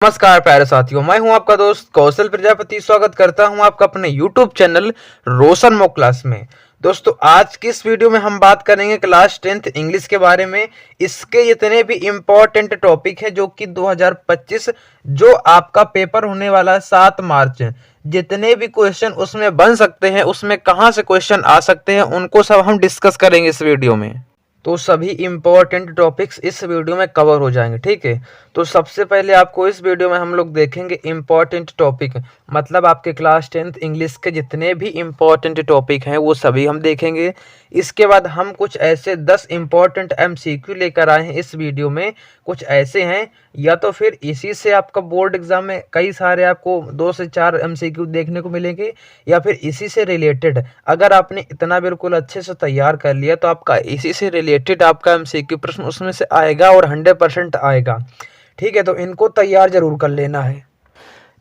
नमस्कार प्यारे साथियों, मैं हूं आपका दोस्त कौशल प्रजापति। स्वागत करता हूं आपका अपने YouTube चैनल रोशन मॉक क्लास में। दोस्तों, आज की इस वीडियो में हम बात करेंगे क्लास 10th इंग्लिश के बारे में। इसके जितने भी इम्पोर्टेंट टॉपिक है जो कि 2025 जो आपका पेपर होने वाला है 7 मार्च, जितने भी क्वेश्चन उसमें बन सकते हैं, उसमें कहाँ से क्वेश्चन आ सकते हैं, उनको सब हम डिस्कस करेंगे इस वीडियो में। तो सभी इम्पोर्टेंट टॉपिक्स इस वीडियो में कवर हो जाएंगे, ठीक है। तो सबसे पहले आपको इस वीडियो में हम लोग देखेंगे इम्पोर्टेंट टॉपिक, मतलब आपके क्लास 10th इंग्लिश के जितने भी इम्पोर्टेंट टॉपिक हैं वो सभी हम देखेंगे। इसके बाद हम कुछ ऐसे 10 इम्पोर्टेंट MCQ लेकर आए हैं इस वीडियो में। कुछ ऐसे हैं, या तो फिर इसी से आपका बोर्ड एग्जाम में कई सारे आपको 2 से 4 MCQ देखने को मिलेंगे, या फिर इसी से रिलेटेड अगर आपने इतना बिल्कुल अच्छे से तैयार कर लिया तो आपका इसी से रिलेटेड आपका MCQ प्रश्न उसमें से आएगा और 100% आएगा, ठीक है। तो इनको तैयार जरूर कर लेना है।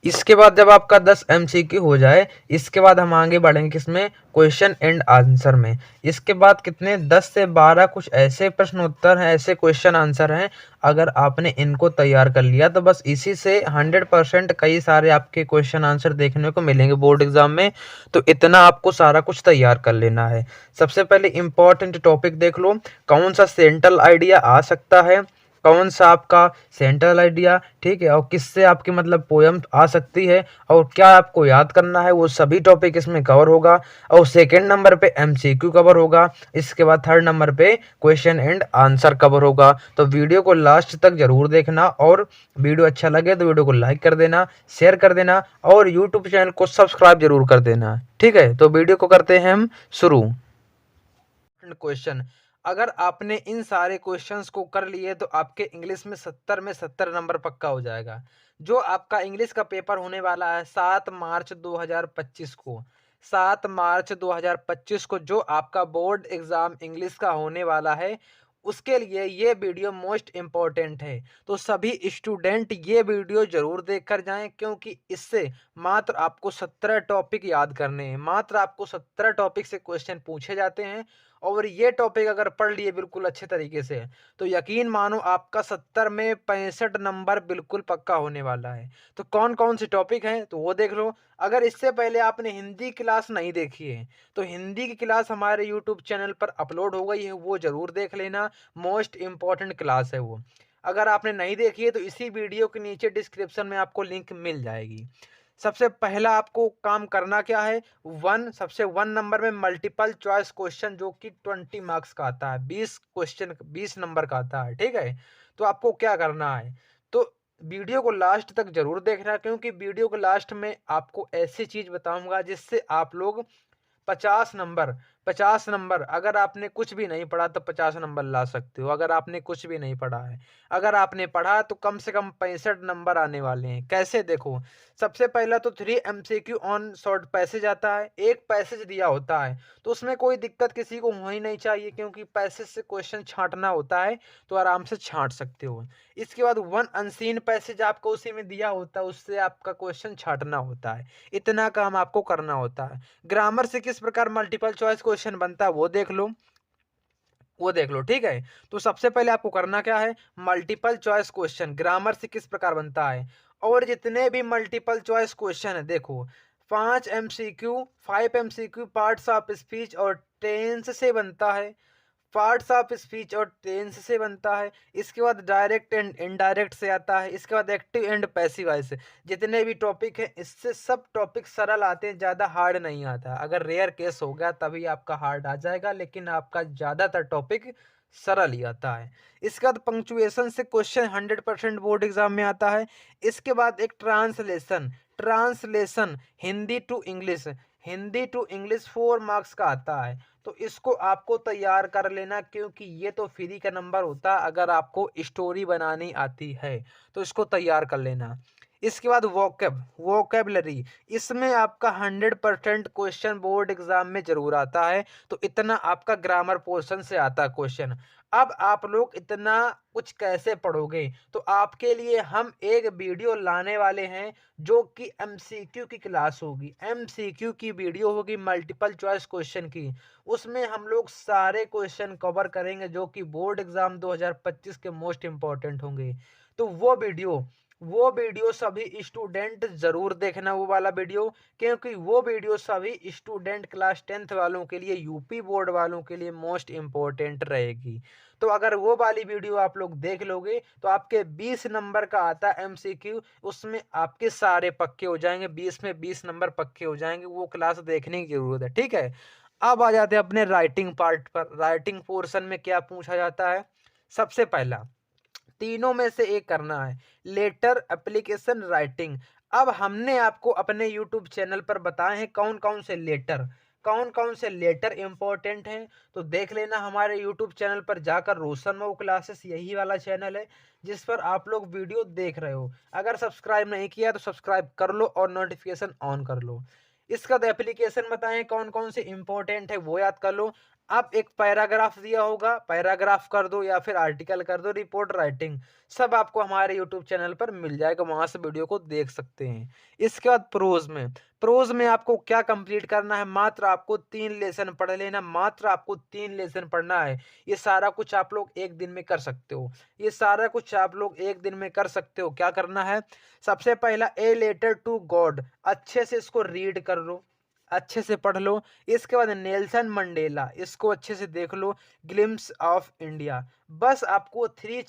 इसके बाद जब आपका 10 MCQ हो जाए, इसके बाद हम आगे बढ़ेंगे किसमें, क्वेश्चन एंड आंसर में। इसके बाद कितने 10 से 12 कुछ ऐसे प्रश्न उत्तर हैं, ऐसे क्वेश्चन आंसर हैं। अगर आपने इनको तैयार कर लिया तो बस इसी से 100% कई सारे आपके क्वेश्चन आंसर देखने को मिलेंगे बोर्ड एग्जाम में। तो इतना आपको सारा कुछ तैयार कर लेना है। सबसे पहले इंपॉर्टेंट टॉपिक देख लो, कौन सा सेंट्रल आइडिया आ सकता है, कौन सा आपका सेंट्रल आइडिया, ठीक है, और किससे आपकी मतलब पोयम आ सकती है, और क्या आपको याद करना है, वो सभी टॉपिक इसमें कवर होगा। और सेकंड नंबर पे MCQ कवर होगा। इसके बाद थर्ड नंबर पे क्वेश्चन एंड आंसर कवर होगा। तो वीडियो को लास्ट तक जरूर देखना, और वीडियो अच्छा लगे तो वीडियो को लाइक कर देना, शेयर कर देना, और यूट्यूब चैनल को सब्सक्राइब जरूर कर देना, ठीक है। तो वीडियो को करते हैं हम शुरू। क्वेश्चन, अगर आपने इन सारे क्वेश्चंस को कर लिए तो आपके इंग्लिश में 70 में 70 नंबर पक्का हो जाएगा। जो आपका इंग्लिश का पेपर होने वाला है 7 मार्च 2025 को, 7 मार्च 2025 को जो आपका बोर्ड एग्जाम इंग्लिश का होने वाला है, उसके लिए ये वीडियो मोस्ट इम्पॉर्टेंट है। तो सभी स्टूडेंट ये वीडियो जरूर देख कर जाएं, क्योंकि इससे मात्र आपको 17 टॉपिक याद करने हैं, मात्र आपको 17 टॉपिक से क्वेश्चन पूछे जाते हैं। और ये टॉपिक अगर पढ़ लिए बिल्कुल अच्छे तरीके से तो यकीन मानो आपका 70 में 65 नंबर बिल्कुल पक्का होने वाला है। तो कौन कौन से टॉपिक हैं तो वो देख लो। अगर इससे पहले आपने हिंदी क्लास नहीं देखी है तो हिंदी की क्लास हमारे यूट्यूब चैनल पर अपलोड हो गई है, वो जरूर देख लेना। मोस्ट इम्पॉर्टेंट क्लास है वो। अगर आपने नहीं देखी है तो इसी वीडियो के नीचे डिस्क्रिप्शन में आपको लिंक मिल जाएगी। सबसे पहला आपको काम करना क्या है, सबसे 1 नंबर में मल्टीपल चॉइस क्वेश्चन जो कि 20 मार्क्स का आता है, 20 क्वेश्चन 20 नंबर का आता है, ठीक है। तो आपको क्या करना है, तो वीडियो को लास्ट तक जरूर देखना, क्योंकि वीडियो के लास्ट में आपको ऐसी चीज बताऊंगा जिससे आप लोग 50 नंबर, 50 नंबर, अगर आपने कुछ भी नहीं पढ़ा तो 50 नंबर ला सकते हो। अगर आपने कुछ भी नहीं पढ़ा है, अगर आपने पढ़ा तो कम से कम 65 नंबर आने वाले हैं। कैसे, देखो, सबसे पहला तो 3 MCQ ऑन शॉर्ट पैसेज आता है। एक पैसेज दिया होता है तो उसमें कोई दिक्कत किसी को हो ही नहीं चाहिए, क्योंकि पैसेज से क्वेश्चन छांटना होता है तो आराम से छांट सकते हो। इसके बाद 1 अनसीन पैसेज आपको उसी में दिया होता है, उससे आपका क्वेश्चन छांटना होता है। इतना काम आपको करना होता है। ग्रामर से किस प्रकार मल्टीपल चॉइस क्वेश्चन बनता है वो देख लो, वो देख लो, ठीक है। तो सबसे पहले आपको करना क्या है, मल्टीपल चॉइस क्वेश्चन ग्रामर से किस प्रकार बनता है। और जितने भी मल्टीपल चॉइस क्वेश्चन है देखो, 5 MCQ, 5 MCQ parts of speech और टेंस से बनता है, पार्ट्स ऑफ स्पीच और टेंस से बनता है। इसके बाद डायरेक्ट एंड इनडायरेक्ट से आता है। इसके बाद एक्टिव एंड पैसिव वॉइस से। जितने भी टॉपिक हैं इससे सब टॉपिक सरल आते हैं, ज़्यादा हार्ड नहीं आता। अगर रेयर केस हो गया तभी आपका हार्ड आ जाएगा, लेकिन आपका ज़्यादातर टॉपिक सरल ही आता है। इसके बाद पंक्चुएशन से क्वेश्चन 100% बोर्ड एग्जाम में आता है। इसके बाद एक translation, translation Hindi to English, Hindi to English 4 marks का आता है। तो इसको आपको तैयार कर लेना, क्योंकि ये तो फ्री का नंबर होता है अगर आपको स्टोरी बनानी आती है तो इसको तैयार कर लेना। इसके बाद वोकेबलरी, इसमें आपका 100% क्वेश्चन बोर्ड एग्जाम में जरूर आता है। तो इतना आपका ग्रामर पोर्शन से आता है क्वेश्चन। अब आप लोग इतना कुछ कैसे पढ़ोगे, तो आपके लिए हम एक वीडियो लाने वाले हैं जो कि MCQ की क्लास होगी, MCQ की वीडियो होगी मल्टीपल चॉइस क्वेश्चन की। उसमें हम लोग सारे क्वेश्चन कवर करेंगे जो कि बोर्ड एग्जाम 2025 के मोस्ट इंपॉर्टेंट होंगे। तो वो वीडियो वो वीडियो सभी स्टूडेंट जरूर देखना, वो वाला वीडियो, क्योंकि वो वीडियो सभी स्टूडेंट क्लास 10th वालों के लिए, यूपी बोर्ड वालों के लिए मोस्ट इम्पोर्टेंट रहेगी। तो अगर वो वाली वीडियो आप लोग देख लोगे तो आपके 20 नंबर का आता है एमसीक्यू, उसमें आपके सारे पक्के हो जाएंगे, 20 में 20 नंबर पक्के हो जाएंगे। वो क्लास देखने की जरूरत है, ठीक है। अब आ जाते हैं अपने राइटिंग पार्ट पर। राइटिंग पोर्शन में क्या पूछा जाता है? सबसे पहला, तीनों में से एक करना है, लेटर एप्लीकेशन राइटिंग। अब हमने आपको अपने यूट्यूब चैनल पर बताए हैं कौन कौन से लेटर इंपॉर्टेंट हैं। तो देख लेना हमारे यूट्यूब चैनल पर जाकर, रोशन मऊ क्लासेस यही वाला चैनल है जिस पर आप लोग वीडियो देख रहे हो। अगर सब्सक्राइब नहीं किया तो सब्सक्राइब कर लो और नोटिफिकेशन ऑन कर लो। इसका तो एप्लीकेशन बताएं कौन कौन से इंपॉर्टेंट है वो याद कर लो। आप एक पैराग्राफ दिया होगा, पैराग्राफ कर दो या फिर आर्टिकल कर दो, रिपोर्ट राइटिंग, सब आपको हमारे यूट्यूब चैनल पर मिल जाएगा, वहां से वीडियो को देख सकते हैं। इसके बाद प्रोज में आपको क्या कंप्लीट करना है? मात्र आपको 3 लेसन पढ़ लेना, मात्र आपको 3 लेसन पढ़ना है। ये सारा कुछ आप लोग एक दिन में कर सकते हो, ये सारा कुछ आप लोग एक दिन में कर सकते हो। क्या करना है? सबसे पहला, ए लेटर टू गॉड, अच्छे से इसको रीड कर लो, अच्छे से पढ़ लो। इसके बाद नेल्सन मंडेला, इसको अच्छे से देख लो, ग्लिम्स ऑफ इंडिया। बस आपको 3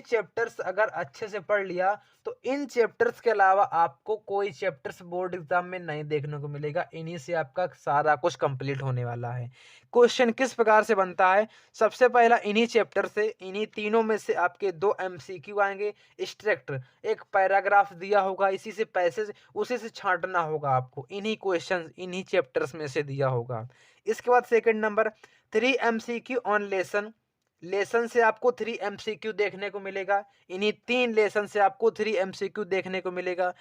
चैप्टर्स अगर अच्छे से पढ़ लिया तो इन चैप्टर्स के अलावा आपको कोई चैप्टर्स बोर्ड एग्जाम में नहीं देखने को मिलेगा। इन्हीं से आपका सारा कुछ कंप्लीट होने वाला है। क्वेश्चन किस प्रकार से बनता है? सबसे पहला, इन्हीं चैप्टर से, इन्हीं तीनों में से आपके 2 एमसीक्यू आएंगे स्ट्रक्ट, एक पैराग्राफ दिया होगा, इसी से पैसेज, उसी से छांटना होगा आपको, इन्हीं क्वेश्चन इन्हीं चैप्टर्स में से दिया होगा। इसके बाद second number, 3 MCQ on lesson, lesson से आपको 3 एमसीक्यू देखने को मिलेगा, इन्हीं 3 लेसन से आपको 3 एमसीक्यू देखने को मिलेगा।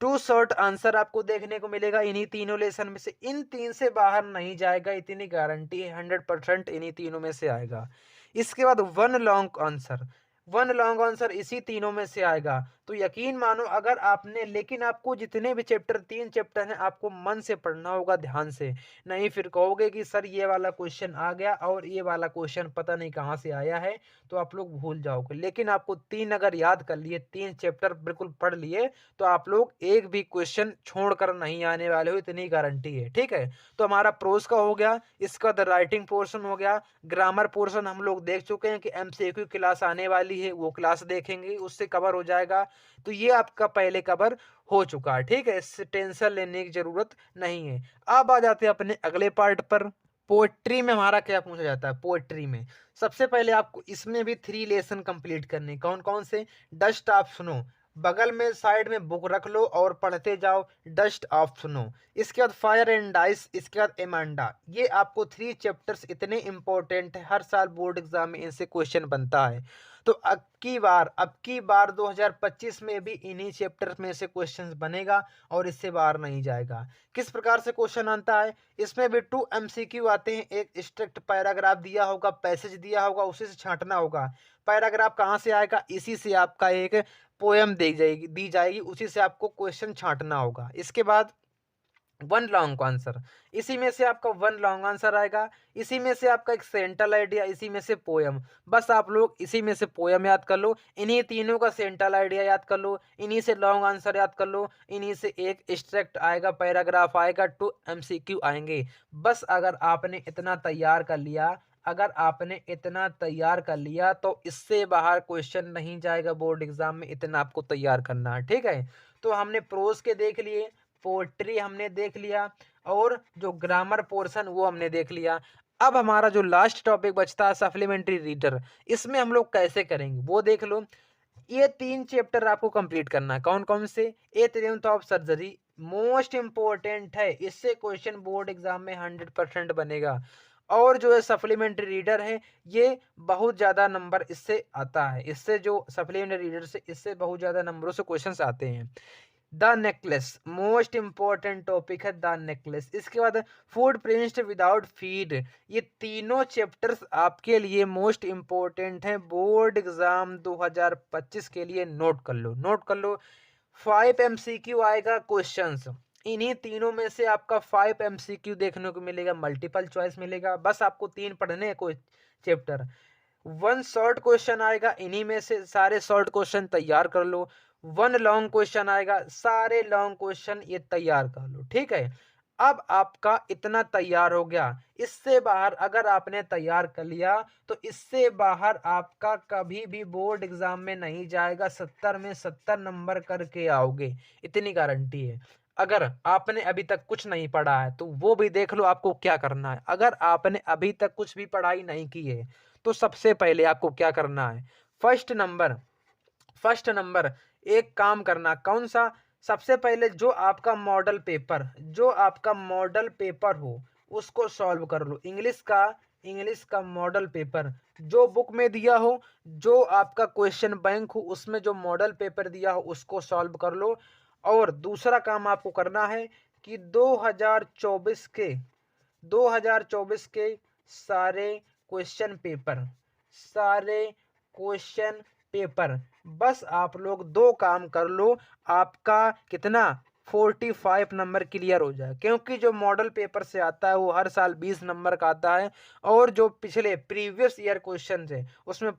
2 शॉर्ट आंसर आपको देखने को मिलेगा इन्हीं तीनों लेसन में से, इन 3 से बाहर नहीं जाएगा, इतनी गारंटी है, 100% इन्हीं तीनों में से आएगा। इसके बाद 1 लॉन्ग आंसर, 1 लॉन्ग आंसर इसी तीनों में से आएगा। तो यकीन मानो अगर आपने, लेकिन आपको जितने भी चैप्टर, 3 चैप्टर हैं, आपको मन से पढ़ना होगा, ध्यान से, नहीं फिर कहोगे कि सर ये वाला क्वेश्चन आ गया और ये वाला क्वेश्चन पता नहीं कहाँ से आया है, तो आप लोग भूल जाओगे। लेकिन आपको 3 अगर याद कर लिए, 3 चैप्टर बिल्कुल पढ़ लिए, तो आप लोग एक भी क्वेश्चन छोड़कर नहीं आने वाले हो, इतनी गारंटी है, ठीक है। तो हमारा प्रोज का हो गया, इसका द राइटिंग पोर्शन हो गया। ग्रामर पोर्शन हम लोग देख चुके हैं कि एमसीक्यू क्लास आने वाली है, वो क्लास देखेंगे, उससे कवर हो जाएगा। तो ये आपका पहले कवर हो चुका है, ठीक है, इससे टेंशन लेने की जरूरत नहीं है। अब आ जाते हैं अपने अगले पार्ट पर। पोएट्री में हमारा क्या पूछा जाता है? पोएट्री में सबसे पहले आपको इसमें भी 3 लेसन कंप्लीट करने, कौन कौन से? डस्ट ऑफ स्नो, बगल में साइड में बुक रख लो और पढ़ते जाओ, डस्ट ऑफ स्नो। इसके बाद फायर एंड डाइस, इसके बाद एमांडा। ये आपको 3 चैप्टर्स इतने इंपॉर्टेंट है, हर साल बोर्ड एग्जाम में इनसे क्वेश्चन बनता है। तो अब की बार 2025 में भी इन्हीं चैप्टर में से क्वेश्चन बनेगा और इससे बाहर नहीं जाएगा। किस प्रकार से क्वेश्चन आता है? इसमें भी 2 एमसीक्यू आते हैं, एक स्ट्रिक्ट पैराग्राफ दिया होगा, पैसेज दिया होगा, उसी से छांटना होगा। पैराग्राफ कहाँ से आएगा? इसी से आपका एक पोएम दी जाएगी, उसी से आपको क्वेश्चन छांटना होगा। इसके बाद 1 लॉन्ग आंसर, इसी में से आपका 1 लॉन्ग आंसर आएगा, इसी में से आपका एक सेंट्रल आइडिया, इसी में से पोएम। बस आप लोग इसी में से पोएम याद कर लो, इन्हीं तीनों का सेंट्रल आइडिया याद कर लो, इन्हीं से लॉन्ग आंसर याद कर लो, इन्हीं से एक एक्सट्रैक्ट आएगा, पैराग्राफ आएगा, 2 एमसीक्यू आएंगे। बस अगर आपने इतना तैयार कर लिया, अगर आपने इतना तैयार कर लिया तो इससे बाहर क्वेश्चन नहीं जाएगा बोर्ड एग्जाम में, इतना आपको तैयार करना है, ठीक है। तो हमने प्रोज के देख लिए, पोएट्री हमने देख लिया, और जो ग्रामर पोर्शन वो हमने देख लिया। अब हमारा जो लास्ट टॉपिक बचता है सप्लीमेंट्री रीडर, इसमें हम लोग कैसे करेंगे वो देख लो। ये 3 चैप्टर आपको कंप्लीट करना है, कौन कौन से? ए ट्रिम्थ ऑफ सर्जरी मोस्ट इंपॉर्टेंट है, इससे क्वेश्चन बोर्ड एग्जाम में 100% बनेगा। और जो है सप्लीमेंट्री रीडर है, ये बहुत ज्यादा नंबर इससे आता है, इससे जो सप्लीमेंट्री रीडर से इससे बहुत ज्यादा नंबरों से क्वेश्चंस आते हैं। The necklace most important topic है, द नेकलेस। इसके बाद फूड प्रिंट विदाउट फीड, ये तीनों चैप्टर्स आपके लिए मोस्ट इंपॉर्टेंट हैं बोर्ड एग्जाम 2025 के लिए। नोट कर लो, नोट कर लो। 5 एमसीक्यू आएगा क्वेश्चंस, इन्हीं तीनों में से आपका 5 एमसीक्यू देखने को मिलेगा, मल्टीपल चॉइस मिलेगा। बस आपको 3 पढ़ने हैं कोई चैप्टर। 1 शॉर्ट क्वेश्चन आएगा, इन्हीं में से सारे शॉर्ट क्वेश्चन तैयार कर लो। 1 लॉन्ग क्वेश्चन आएगा, सारे लॉन्ग क्वेश्चन ये तैयार कर लो, ठीक है। अब आपका इतना तैयार हो गया, इससे बाहर अगर आपने तैयार कर लिया तो इससे बाहर आपका कभी भी बोर्ड एग्जाम में नहीं जाएगा। 70 में 70 नंबर करके आओगे, इतनी गारंटी है। अगर आपने अभी तक कुछ नहीं पढ़ा है तो वो भी देख लो आपको क्या करना है। अगर आपने अभी तक कुछ भी पढ़ाई नहीं की है तो सबसे पहले आपको क्या करना है, फर्स्ट नंबर एक काम करना, कौन सा, सबसे पहले जो आपका मॉडल पेपर हो उसको सॉल्व कर लो। इंग्लिश का मॉडल पेपर जो बुक में दिया हो, जो आपका क्वेश्चन बैंक हो उसमें जो मॉडल पेपर दिया हो उसको सॉल्व कर लो। और दूसरा काम आपको करना है कि 2024 के सारे क्वेश्चन पेपर बस आप लोग 2 काम कर लो, आपका कितना 45 नंबर क्लियर हो जाए। क्योंकि जो मॉडल पेपर से आता है वो हर साल 20 नंबर का आता है, और जो पिछले प्रीवियस ईयर क्वेश्चन है उसमें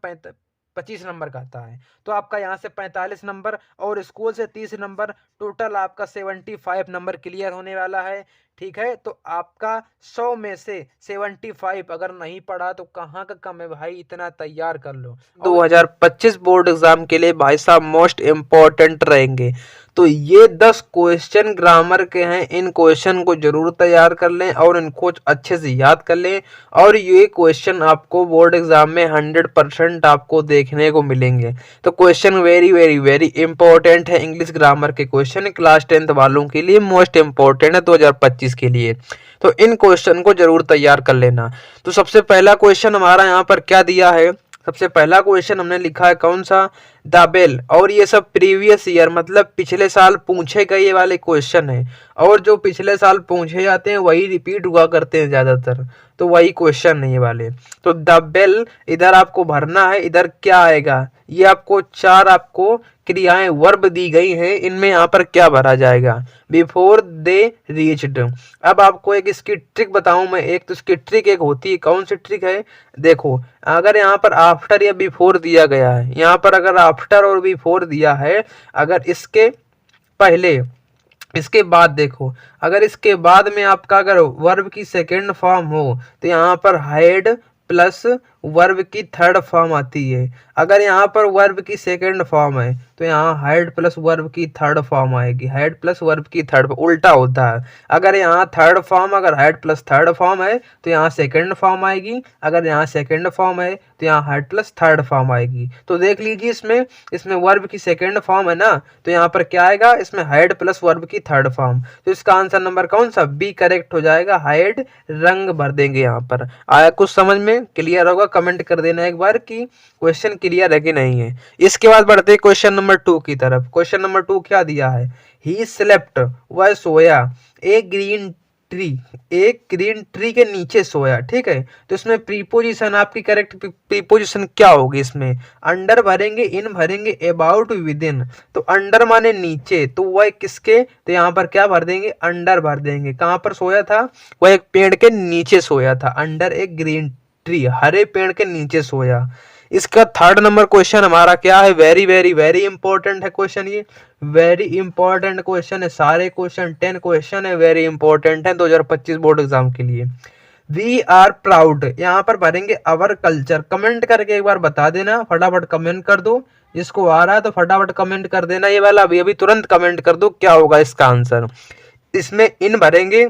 25 नंबर का आता है। तो आपका यहाँ से 45 नंबर और स्कूल से 30 नंबर, टोटल आपका 75 नंबर क्लियर होने वाला है, ठीक है। तो आपका 100 में से 75 अगर नहीं पढ़ा तो कहाँ का कम है भाई, इतना तैयार कर लो। 2025 बोर्ड एग्जाम के लिए भाई साहब मोस्ट इम्पोर्टेंट रहेंगे। तो ये 10 क्वेश्चन ग्रामर के हैं, इन क्वेश्चन को जरूर तैयार कर लें और इनको अच्छे से याद कर लें। और ये क्वेश्चन आपको बोर्ड एग्जाम में 100% आपको देखने को मिलेंगे। तो question very very very important है, इंग्लिश ग्रामर के क्वेश्चन क्लास 10th वालों के लिए मोस्ट इंपॉर्टेंट है 2025 के लिए। तो इन क्वेश्चन को जरूर तैयार कर लेना। तो सबसे पहला क्वेश्चन हमारा यहाँ पर क्या दिया है, सबसे पहला क्वेश्चन हमने लिखा है कौन सा, द बेल। और ये सब प्रीवियस ईयर मतलब पिछले साल पूछे गए वाले क्वेश्चन है, और जो पिछले साल पूछे जाते हैं वही रिपीट हुआ करते हैं ज्यादातर, तो वही क्वेश्चन नहीं वाले। तो द बेल इधर आपको भरना है, इधर क्या आएगा, ये आपको 4 आपको क्रियाएं वर्ब दी गई हैं, इनमें यहाँ पर क्या भरा जाएगा, बिफोर दे रीच्ड। अब आपको एक इसकी ट्रिक बताऊं मैं, एक तो इसकी ट्रिक एक होती है, कौन सी ट्रिक है, देखो अगर यहाँ पर आफ्टर या बिफोर दिया गया है, यहाँ पर अगर आफ्टर और बिफोर दिया है, अगर इसके पहले इसके बाद देखो, अगर इसके बाद में आपका अगर वर्ब की सेकेंड फॉर्म हो तो यहाँ पर हैड प्लस वर्ब की थर्ड फॉर्म आती है। अगर यहाँ पर वर्ब की सेकेंड फॉर्म है तो यहाँ हैड प्लस वर्ब की थर्ड फॉर्म आएगी, हैड प्लस वर्ब की थर्ड, उल्टा होता है। अगर यहाँ थर्ड फॉर्म, अगर हैड प्लस थर्ड फॉर्म है तो यहाँ सेकेंड फॉर्म आएगी, अगर यहाँ सेकेंड फॉर्म है तो यहाँ हैड प्लस थर्ड फॉर्म आएगी। तो देख लीजिए इसमें वर्ब की सेकेंड फॉर्म है ना, तो यहाँ पर क्या आएगा, इसमें हैड प्लस वर्ब की थर्ड फॉर्म। तो इसका आंसर नंबर कौन सा, बी करेक्ट हो जाएगा, हैड रंग भर देंगे। यहाँ पर आया कुछ समझ में, क्लियर होगा, कमेंट कर देना एक बार कि क्वेश्चन क्लियर है कि नहीं है। इसके बाद बढ़ते हैं क्वेश्चन नंबर 2 की तरफ। क्वेश्चन नंबर 2 क्या दिया है, ही स्लेप्ट, वह सोया, एक ग्रीन ट्री के नीचे सोया, ठीक है। तो इसमें प्रीपोजिशन, आपकी करेक्ट प्रीपोजिशन क्या होगी, इसमें अंडर भरेंगे, इन भरेंगे, अबाउट, विद इन। तो अंडर माने नीचे, तो वह किसके, तो यहाँ पर क्या भर देंगे, अंडर भर देंगे। कहाँ पर सोया था, वह एक पेड़ के नीचे सोया था, अंडर एक ग्रीन ट्री, हरे पेड़ के नीचे सोया। इसका 3rd नंबर क्वेश्चन हमारा क्या है, वेरी वेरी वेरी इंपॉर्टेंट है क्वेश्चन, ये वेरी इंपॉर्टेंट क्वेश्चन है, सारे क्वेश्चन 10 क्वेश्चन है, वेरी इंपॉर्टेंट है 2025 बोर्ड एग्जाम के लिए। वी आर प्राउड, यहाँ पर भरेंगे अवर कल्चर। कमेंट करके एक बार बता देना, फटाफट कमेंट कर दो, जिसको आ रहा है तो फटाफट कमेंट कर देना, ये वाला अभी तुरंत कमेंट कर दो क्या होगा इसका आंसर। इसमें इन भरेंगे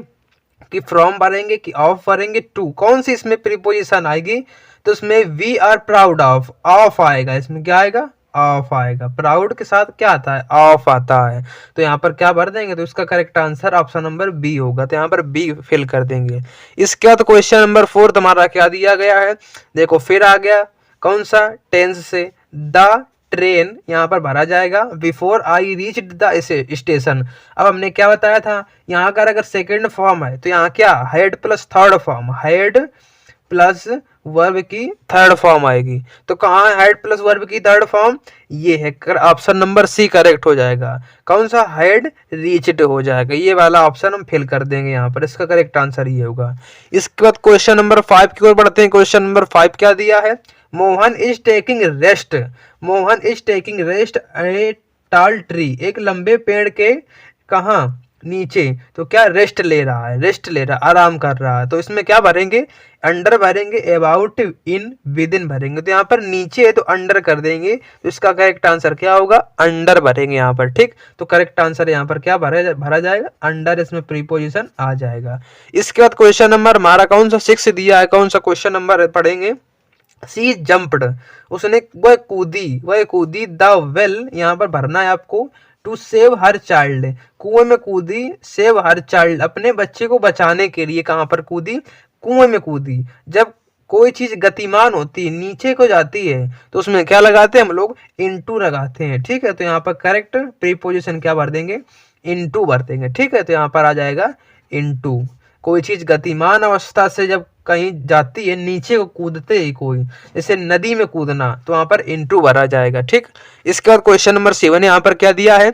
कि फ्रॉम भरेंगे कि ऑफ भरेंगे, टू, कौन सी इसमें प्रीपोजिशन आएगी, तो इसमें वी आर प्राउड ऑफ आएगा, इसमें क्या आएगा, ऑफ आएगा। प्राउड के साथ क्या आता है, ऑफ आता है। तो यहाँ पर क्या भर देंगे, तो इसका correct answer option number B होगा, तो यहाँ पर बी फिल कर देंगे। इसके बाद क्वेश्चन नंबर 4 हमारा क्या दिया गया है, देखो फिर आ गया कौन सा, टेंस से, द ट्रेन यहाँ पर भरा जाएगा, before I reach the station. अब हमने क्या बताया था, यहाँ का अगर सेकेंड फॉर्म है तो यहाँ क्या, head plus third form, head plus verb की थर्ड फॉर्म आएगी। तो कहाँ है हेड प्लस वर्ब की थर्ड फॉर्म, ये है, ऑप्शन नंबर सी करेक्ट हो जाएगा। कौन सा, हेड रीच्ड हो जाएगा, ये वाला ऑप्शन हम फिल कर देंगे यहाँ पर, इसका करेक्ट आंसर ये होगा। इसके बाद क्वेश्चन नंबर 5 की ओर बढ़ते हैं। क्वेश्चन नंबर 5 क्या दिया है, Mohan is taking rest, Mohan is taking rest a tall tree, एक लंबे पेड़ के कहाँ नीचे, तो क्या रेस्ट ले रहा है, रेस्ट ले रहा, आराम कर रहा है। तो इसमें क्या भरेंगे, अंडर भरेंगे, अबाउट, इन, विद इन भरेंगे। तो यहाँ पर नीचे है तो अंडर कर देंगे, तो इसका करेक्ट आंसर क्या होगा, अंडर भरेंगे यहाँ पर। ठीक, तो करेक्ट आंसर यहाँ पर क्या भरा जाएगा, अंडर, इसमें प्रीपोजिशन आ जाएगा। इसके बाद क्वेश्चन नंबर हमारा कौन सा 6 दिया है, कौन सा क्वेश्चन नंबर पढ़ेंगे, सी जम्प्ड, उसने वह कूदी द वेल, यहाँ पर भरना है आपको, टू सेव हर चाइल्ड, कुएं में कूदी, सेव हर चाइल्ड, अपने बच्चे को बचाने के लिए कहाँ पर कूदी, कुएं में कूदी। जब कोई चीज गतिमान होती है, नीचे को जाती है, तो उसमें क्या लगाते हैं हम लोग, इनटू लगाते हैं। ठीक है, तो यहाँ पर करेक्ट प्रीपोजिशन क्या भर देंगे, इनटू भर देंगे। ठीक है, तो यहाँ पर आ जाएगा इनटू। कोई चीज गतिमान अवस्था से जब कहीं जाती है, नीचे को कूदते ही कोई, जैसे नदी में कूदना, तो वहां पर इनटू भरा जाएगा। ठीक, इसके बाद क्वेश्चन नंबर 7 यहाँ पर क्या दिया है,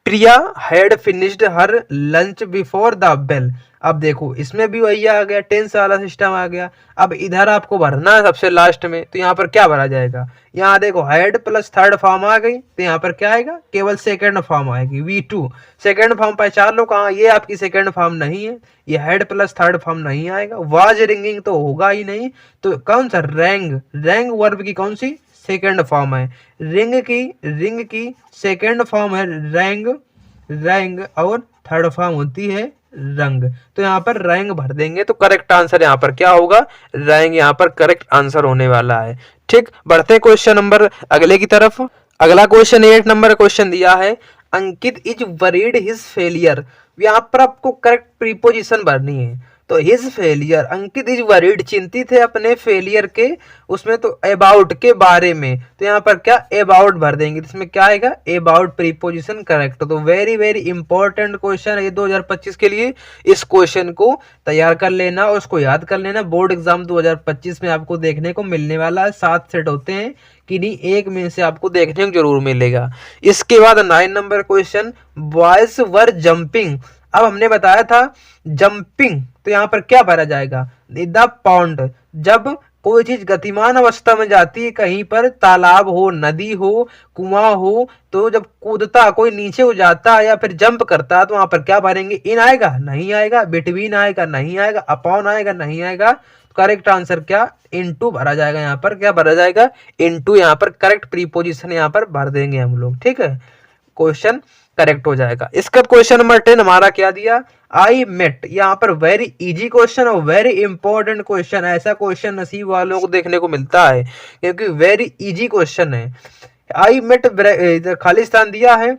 Priya had finished her lunch before the bell. अब देखो इसमें भी वही आ गया, टेंस वाला सिस्टम आ गया। अब इधर आपको भरना है सबसे लास्ट में, तो यहाँ पर क्या भरा जाएगा, यहाँ देखो हैड प्लस थर्ड फॉर्म आ गई, तो यहाँ पर क्या आएगा, केवल सेकंड फॉर्म आएगी, V2। सेकंड फॉर्म पहचान लो कहाँ, ये आपकी सेकंड फॉर्म नहीं है, ये हैड प्लस थर्ड फॉर्म नहीं आएगा। वाज रिंगिंग तो होगा ही नहीं, तो कौन सा, रैंग, रैंग वर्ब की कौन सी, सेकंड फॉर्म है। रिंग की सेकंड फॉर्म है रैंग, रैंग, और थर्ड फॉर्म होती है रंग। तो यहाँ पर रैंग भर देंगे, तो करेक्ट आंसर यहाँ पर क्या होगा, रैंग यहाँ पर करेक्ट आंसर होने वाला है। ठीक, बढ़ते हैं क्वेश्चन नंबर अगले की तरफ। अगला क्वेश्चन 8 नंबर क्वेश्चन दिया है, अंकित इज वरीड हिज फेलियर। यहाँ पर आपको करेक्ट प्रीपोजिशन भरनी है, तो his failure, Ankit is worried, चिंतित है अपने फेलियर के, उसमें तो अबाउट के बारे में, तो यहाँ पर क्या अबाउट भर देंगे, इसमें क्या आएगा, अबाउट प्रीपोजिशन करेक्ट। तो वेरी वेरी इंपॉर्टेंट क्वेश्चन है ये 2025 के लिए। इस क्वेश्चन को तैयार कर लेना और उसको याद कर लेना, बोर्ड एग्जाम 2025 में आपको देखने को मिलने वाला है। 7 सेट होते हैं, किन्हीं एक में से आपको देखने को जरूर मिलेगा। इसके बाद 9 number question, boys were jumping. अब हमने बताया था जंपिंग, तो यहाँ पर क्या भरा जाएगा, द पॉन्ड। जब कोई चीज गतिमान अवस्था में जाती है, कहीं पर तालाब हो, नदी हो, कुआं हो, तो जब कूदता कोई नीचे हो जाता है या फिर जंप करता है, तो वहां पर क्या भरेंगे, इन आएगा, नहीं आएगा, बिटवीन आएगा, नहीं आएगा, अपॉन आएगा, नहीं आएगा। करेक्ट आंसर क्या, इनटू भरा जाएगा। यहाँ पर क्या भरा जाएगा, इनटू। यहाँ पर करेक्ट प्रीपोजिशन यहाँ पर भर देंगे हम लोग। ठीक है, क्वेश्चन करेक्ट हो जाएगा। इसका क्वेश्चन नंबर 10 हमारा क्या दिया, आई मेट। यहाँ पर वेरी इजी क्वेश्चन और वेरी इंपॉर्टेंट क्वेश्चन, ऐसा क्वेश्चन नसीब वालों को देखने को मिलता है क्योंकि वेरी इजी क्वेश्चन है। आई मेट, खालिस्तान दिया है,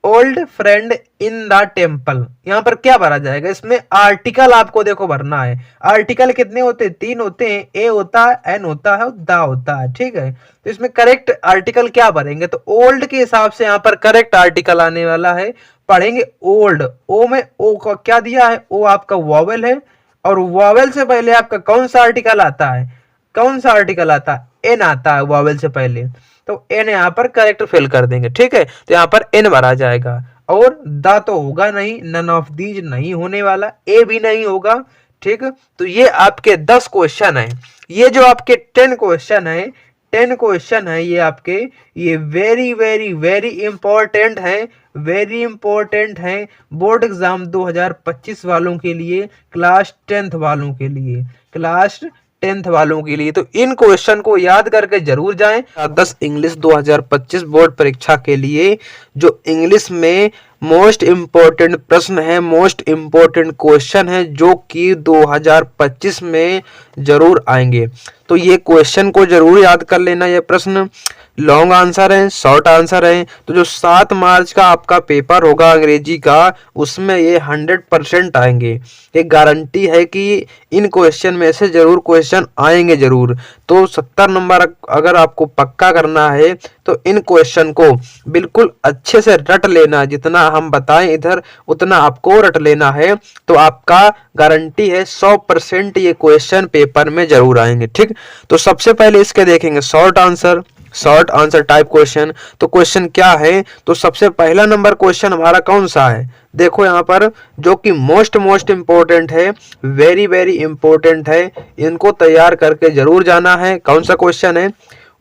old friend in the temple. यहाँ पर क्या भरा जाएगा, इसमें आर्टिकल आपको देखो भरना है। आर्टिकल कितने होते हैं, 3 होते हैं, ए होता है, एन होता है, द होता है। ठीक है, तो इसमें करेक्ट आर्टिकल क्या भरेंगे, तो ओल्ड के हिसाब से यहाँ पर करेक्ट आर्टिकल आने वाला है। पढ़ेंगे ओल्ड, ओ में ओ का क्या दिया है, ओ आपका वॉवेल है, और वॉवेल से पहले आपका कौन सा आर्टिकल आता है, कौन सा आर्टिकल आता है, एन आता है वॉवेल से पहले, तो एन यहाँ पर करेक्ट फिल कर देंगे। ठीक है, तो यहाँ पर एन भरा जाएगा। और द तो होगा नहीं, नन ऑफ दीज नहीं होने वाला, ए भी नहीं होगा। ठीक, तो ये आपके 10 क्वेश्चन है। ये जो आपके 10 क्वेश्चन है, 10 क्वेश्चन है ये आपके, ये वेरी वेरी वेरी इंपॉर्टेंट है, वेरी इंपॉर्टेंट है बोर्ड एग्जाम 2025 वालों के लिए, क्लास 10th वालों के लिए, क्लास 10th वालों के लिए। तो इन क्वेश्चन को याद करके जरूर जाएं। 10 इंग्लिश 2025 बोर्ड परीक्षा के लिए जो इंग्लिश में मोस्ट इम्पोर्टेंट प्रश्न है, मोस्ट इम्पोर्टेंट क्वेश्चन है, जो कि 2025 में जरूर आएंगे। तो ये क्वेश्चन को जरूर याद कर लेना। ये प्रश्न लॉन्ग आंसर है, शॉर्ट आंसर है। तो जो 7 मार्च का आपका पेपर होगा अंग्रेजी का, उसमें ये 100% आएंगे। ये गारंटी है कि इन क्वेश्चन में से जरूर क्वेश्चन आएंगे जरूर। तो 70 नंबर अगर आपको पक्का करना है तो इन क्वेश्चन को बिल्कुल अच्छे से रट लेना, जितना हम बताएं इधर उतना आपको रट लेना है। तो आपका गारंटी है 100% ये क्वेश्चन पेपर में जरूर आएंगे। ठीक, तो सबसे पहले इसके देखेंगे short answer. Short answer type question. तो क्वेश्चन क्या है, तो सबसे पहला नंबर क्वेश्चन हमारा कौन सा है, देखो यहाँ पर, जो कि मोस्ट इंपॉर्टेंट है, वेरी वेरी इंपॉर्टेंट है, इनको तैयार करके जरूर जाना है। कौन सा क्वेश्चन है,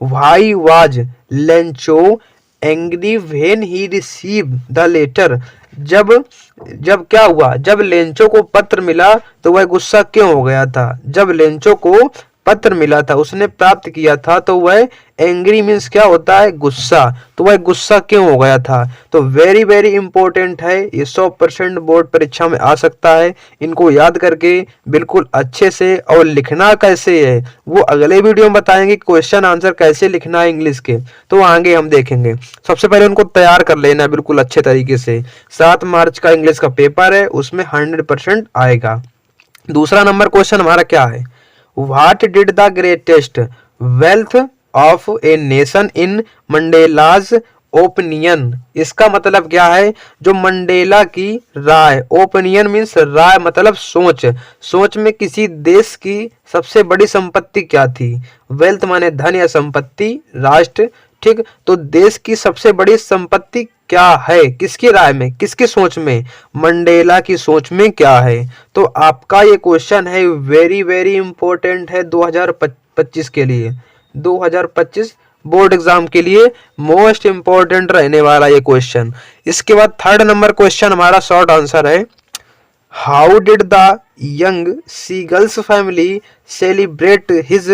why was Lencho angry when he receive the letter. जब जब क्या हुआ, जब लेंचो को पत्र मिला तो वह गुस्सा क्यों हो गया था। जब लेंचो को पत्र मिला था, उसने प्राप्त किया था, तो वह एंग्री मीन्स क्या होता है, गुस्सा, तो वह गुस्सा क्यों हो गया था। तो वेरी वेरी इंपॉर्टेंट है, ये 100% बोर्ड परीक्षा में आ सकता है। इनको याद करके बिल्कुल अच्छे से, और लिखना कैसे है वो अगले वीडियो में बताएंगे, क्वेश्चन आंसर कैसे लिखना है इंग्लिश के, तो आगे हम देखेंगे। सबसे पहले उनको तैयार कर लेना बिल्कुल अच्छे तरीके से। 7 मार्च का इंग्लिश का पेपर है, उसमें 100% आएगा। दूसरा नंबर क्वेश्चन हमारा क्या है, What did the greatest wealth of a nation in Mandela's opinion। इसका मतलब क्या है, जो मंडेला की राय, ओपिनियन मीन्स राय मतलब सोच, सोच में किसी देश की सबसे बड़ी संपत्ति क्या थी। वेल्थ माने धन या संपत्ति, राष्ट्र, ठीक। तो देश की सबसे बड़ी संपत्ति क्या है, किसकी राय में, किसकी सोच में, मंडेला की सोच में क्या है। तो आपका ये क्वेश्चन है वेरी वेरी इंपॉर्टेंट है 2025 के लिए, 2025 बोर्ड एग्जाम के लिए मोस्ट इंपॉर्टेंट रहने वाला ये क्वेश्चन। इसके बाद थर्ड नंबर क्वेश्चन हमारा शॉर्ट आंसर है, how did the young seagulls family celebrate his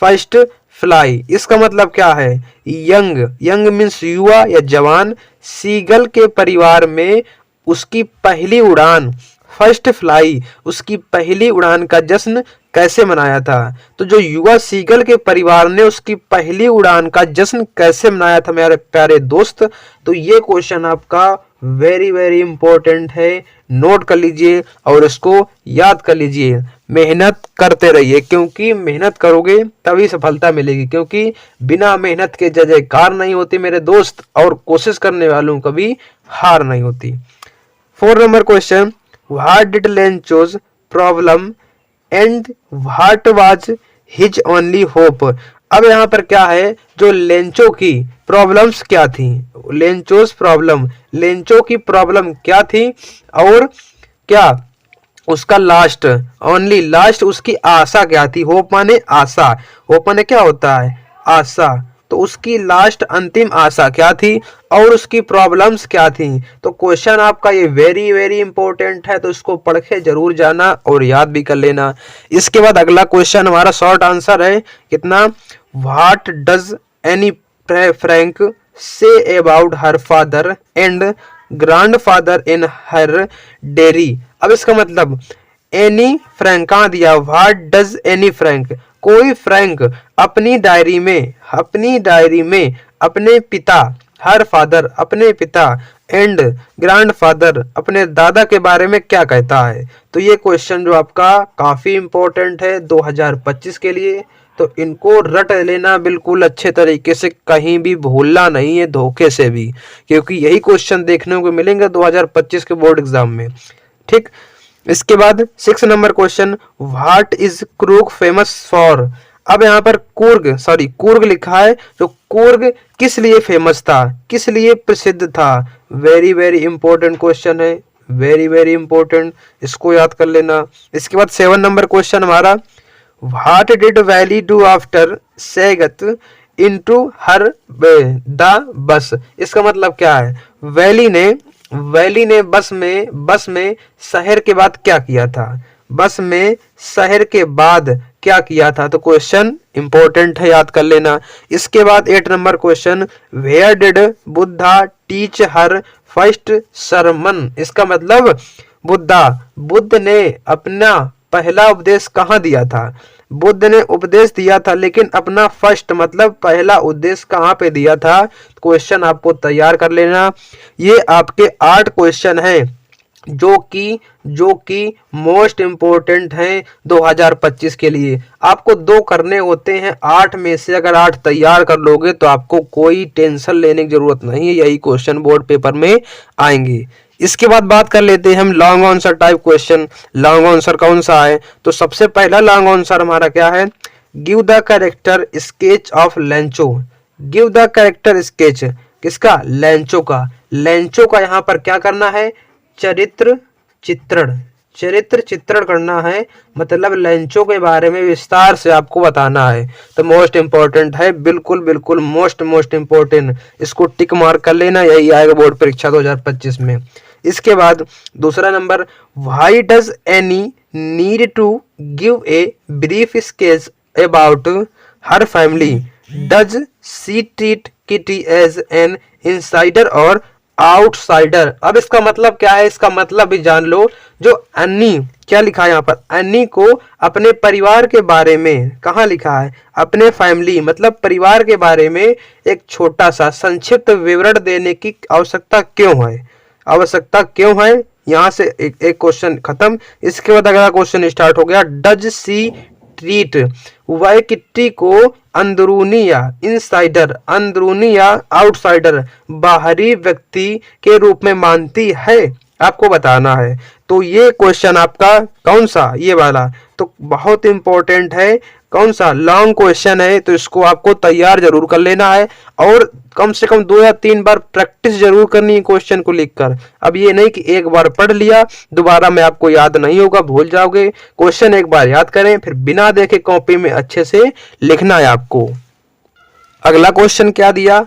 first fly. इसका मतलब क्या है, यंग, यंग मीन्स युवा या जवान, सीगल के परिवार में उसकी पहली उड़ान, फर्स्ट फ्लाई, उसकी पहली उड़ान का जश्न कैसे मनाया था। तो जो युवा सीगल के परिवार ने उसकी पहली उड़ान का जश्न कैसे मनाया था मेरे प्यारे दोस्त। तो ये क्वेश्चन आपका वेरी वेरी इंपॉर्टेंट है, नोट कर लीजिए और इसको याद कर लीजिए। मेहनत करते रहिए, क्योंकि मेहनत करोगे तभी सफलता मिलेगी, क्योंकि बिना मेहनत के जय जयकार नहीं होती मेरे दोस्त, और कोशिश करने वालों कभी हार नहीं होती। 4 number question, what did Lencho's problem and what was his only hope. अब यहाँ पर क्या है, जो लेंचो की प्रॉब्लम्स क्या थी, लेंचोस प्रॉब्लम, लेंचो की प्रॉब्लम क्या थी, और क्या उसका लास्ट, ओनली लास्ट उसकी आशा क्या थी। होप माने आशा, होप माने क्या होता है, आशा। तो उसकी लास्ट अंतिम आशा क्या थी, और उसकी प्रॉब्लम्स क्या थी। तो क्वेश्चन आपका ये वेरी वेरी इंपॉर्टेंट है, तो इसको पढ़ के जरूर जाना और याद भी कर लेना। इसके बाद अगला क्वेश्चन हमारा शॉर्ट आंसर है कितना, what does Anne Frank say about her father and grandfather in her dairy. अब इसका मतलब, एनी फ्रैंक कहाँ दिया, व्हाट डज एनी फ्रैंक, कोई फ्रैंक अपनी डायरी में, अपनी डायरी में अपने पिता, हर फादर अपने पिता, एंड ग्रैंडफादर अपने दादा के बारे में क्या कहता है। तो ये क्वेश्चन जो आपका काफी इंपॉर्टेंट है 2025 के लिए, तो इनको रट लेना बिल्कुल अच्छे तरीके से, कहीं भी भूलना नहीं है धोखे से भी, क्योंकि यही क्वेश्चन देखने को मिलेंगे 2025 के बोर्ड एग्जाम में, ठीक। इसके बाद 6 number question, what is Coorg famous for. अब यहाँ पर कुर्ग लिखा है, जो कुर्ग किस लिए फेमस था, किस लिए प्रसिद्ध था। वेरी वेरी इंपॉर्टेंट क्वेश्चन है, वेरी वेरी इंपॉर्टेंट, इसको याद कर लेना। इसके बाद 7 नंबर क्वेश्चन हमारा, what did Valli do after she got into her the bus. इसका मतलब क्या है, वैली ने बस में शहर के बाद क्या किया था, बस में शहर के बाद क्या किया था। तो क्वेश्चन इंपॉर्टेंट है, याद कर लेना। इसके बाद 8 number question, where did Buddha teach her first sermon. इसका मतलब, बुद्ध ने अपना पहला उपदेश कहाँ दिया था, बुद्ध ने उपदेश दिया था, लेकिन अपना फर्स्ट मतलब पहला उपदेश कहाँ पे दिया था। क्वेश्चन आपको तैयार कर लेना। ये आपके 8 क्वेश्चन हैं जो कि मोस्ट इंपॉर्टेंट हैं 2025 के लिए। आपको 2 करने होते हैं, 8 में से अगर 8 तैयार कर लोगे तो आपको कोई टेंशन लेने की जरूरत नहीं है, यही क्वेश्चन बोर्ड पेपर में आएंगे। इसके बाद बात कर लेते हैं हम long answer type question. Long answer कौन सा है, तो सबसे पहला लॉन्ग आंसर हमारा क्या है, give the character sketch of Lencho. Give the character sketch, किसका? लेंचो का। लेंचो का यहाँ पर क्या करना है? चरित्र चित्रण, चरित्र चित्रण करना है, मतलब लेंचो के बारे में विस्तार से आपको बताना है। तो मोस्ट इंपॉर्टेंट है, बिल्कुल बिल्कुल मोस्ट इंपॉर्टेंट, इसको टिक मार्क कर लेना, यही आएगा बोर्ड परीक्षा 2025 में। इसके बाद दूसरा number, why does Anne need to give a brief sketch about her family, does she treat Kitty as an insider और आउटसाइडर। अब इसका मतलब क्या है? इसका मतलब भी जान लो। जो अन्नी, क्या लिखा है यहाँ पर? अन्नी को अपने परिवार के बारे में, कहाँ लिखा है? अपने फैमिली मतलब परिवार के बारे में एक छोटा सा संक्षिप्त विवरण देने की आवश्यकता क्यों है? आवश्यकता क्यों है? यहाँ से एक क्वेश्चन खत्म। इसके बाद अगला क्वेश्चन स्टार्ट हो गया, डज सी ट्रीट, वह किट्टी को अंदरूनी या इनसाइडर, अंदरूनी या आउटसाइडर, बाहरी व्यक्ति के रूप में मानती है? आपको बताना है। तो ये क्वेश्चन आपका कौन सा? ये वाला तो बहुत इंपॉर्टेंट है। कौन सा? लॉन्ग क्वेश्चन है, तो इसको आपको तैयार जरूर कर लेना है और कम से कम 2 या 3 बार प्रैक्टिस जरूर करनी है क्वेश्चन को लिखकर। अब ये नहीं कि एक बार पढ़ लिया दोबारा में आपको याद नहीं होगा, भूल जाओगे। क्वेश्चन एक बार याद करें, फिर बिना देखे कॉपी में अच्छे से लिखना है आपको। अगला क्वेश्चन क्या दिया?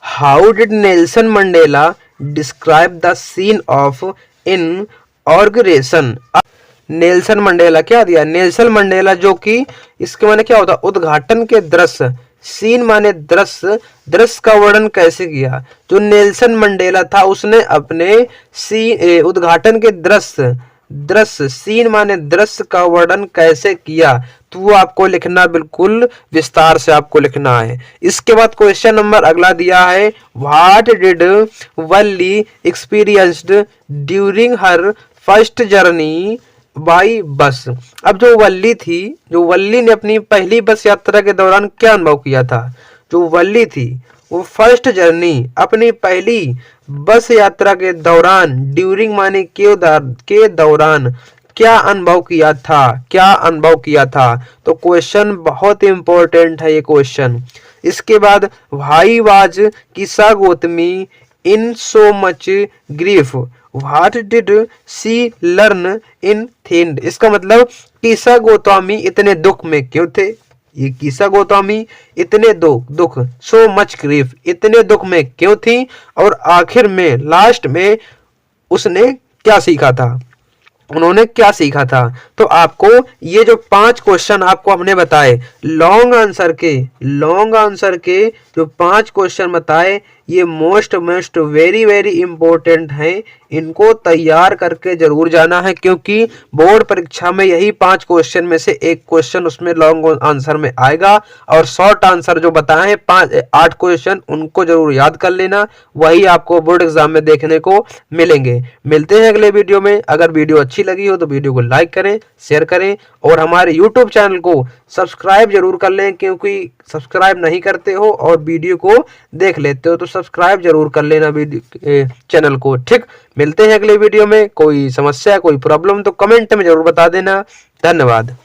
How did Nelson Mandela describe the scene of inauguration. Nelson Mandela क्या दिया? नेल्सन मंडेला, जो कि इसके माने क्या होता? उद्घाटन के दृश्य, सीन माने दृश्य, दृश्य का वर्णन कैसे किया? जो नेल्सन मंडेला था उसने अपने उद्घाटन के दृश्य, दृश्य सीन माने दृश्य का वर्णन कैसे किया? तो वो आपको लिखना, बिल्कुल विस्तार से आपको लिखना है। इसके बाद क्वेश्चन नंबर अगला दिया है, what did Valli experienced during her first journey by bus. अब जो वल्ली थी, जो वल्ली ने अपनी पहली बस यात्रा के दौरान क्या अनुभव किया था? जो वल्ली थी वो फर्स्ट जर्नी, अपनी पहली बस यात्रा के दौरान, ड्यूरिंग माने के दौरान क्या अनुभव किया था? क्या अनुभव किया था? तो क्वेश्चन बहुत इंपॉर्टेंट है ये क्वेश्चन। इसके बाद, भाई was Kisa Gotami in so much grief, what did she learn in थिंड। इसका मतलब किस्सा गौतमी इतने दुख में क्यों थे? ये किस्सा गौतमी इतने दुख सो मच ग्रीफ, इतने दुख में क्यों थी? और आखिर में लास्ट में उसने क्या सीखा था? उन्होंने क्या सीखा था? तो आपको ये जो 5 क्वेश्चन आपको हमने बताए लॉन्ग आंसर के जो 5 क्वेश्चन बताए, ये मोस्ट वेरी इंपॉर्टेंट हैं। इनको तैयार करके जरूर जाना है, क्योंकि बोर्ड परीक्षा में यही 5 क्वेश्चन में से एक क्वेश्चन उसमें लॉन्ग आंसर में आएगा। और शॉर्ट आंसर जो बताए हैं 8 क्वेश्चन, उनको जरूर याद कर लेना, वही आपको बोर्ड एग्जाम में देखने को मिलेंगे। मिलते हैं अगले वीडियो में। अगर वीडियो अच्छी लगी हो तो वीडियो को लाइक करें, शेयर करें और हमारे यूट्यूब चैनल को सब्सक्राइब जरूर कर लें, क्योंकि सब्सक्राइब नहीं करते हो और वीडियो को देख लेते हो तो सब्सक्राइब जरूर कर लेना वीडियो चैनल को। ठीक, मिलते हैं अगले वीडियो में। कोई समस्या, कोई प्रॉब्लम तो कमेंट में जरूर बता देना। धन्यवाद।